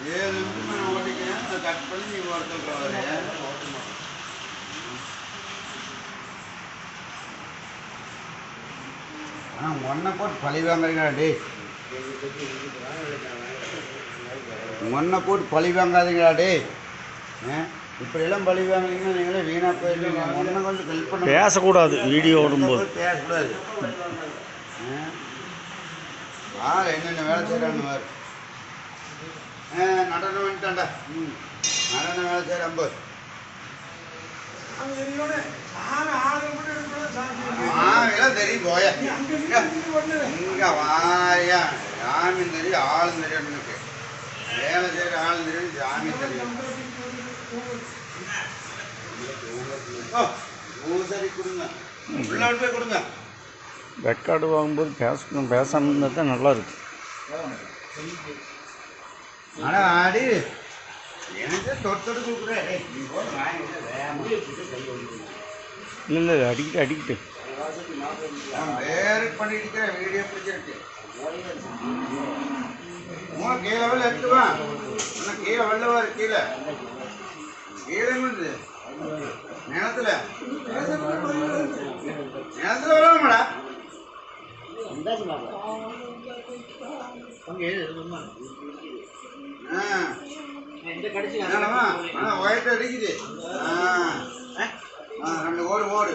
7 நிமிஷம் நான் ஓட்டிக்கிறேன். அதை கட் பண்ணி நீ ஒருத்தர் வரைய ஆனால் ஒன்றை போட்டு பழி வாங்குறீங்களா டே? ஒன்றை போட்டு பழி வாங்காதீங்களா டே? இப்படியெல்லாம் பழி வாங்குறீங்கன்னா நீங்களே வீணாக போயிருக்கீங்க. ஒன்றை கொஞ்சம் ஹெல்ப் பண்ண பேசக்கூடாது, வீடியோ ஓடும்போது பேசக்கூடாது. என்னென்ன வேலை செய்கிறான்னு வேறு நடனம் வந்துட்டான்டா. நடனம் வேலை செய்கிறான் போது எல்லாம் தெரியும் போய இங்கே வாயா. ஜாமீன் தெரியும், ஆளும் தெரியும். எனக்கு வேலை செய்கிற ஆளும் தெரியும், ஜாமீன் தெரியும். ஊசரி கொடுங்க, உள்ள போய் கொடுங்க. ரெக்கார்டு வாங்கும்போது பேசாமல் தான் நல்லா இருக்கு. ஆனால் ஆடி எனக்கு தொட்டு கொடுக்குறேன். இல்லை அடிக்கிட்டு வேறு பண்ணிட்டு இருக்கிறேன். வீடியோ பிடிச்சிருக்கு. கீழே வெள்ள எடுத்துவான். ஆனால் கீழே வெள்ளவாரு. கீழே இருந்து நிலத்துல வரணுமாடா. ஒயிட் அடிக்குது. 2 ஓடு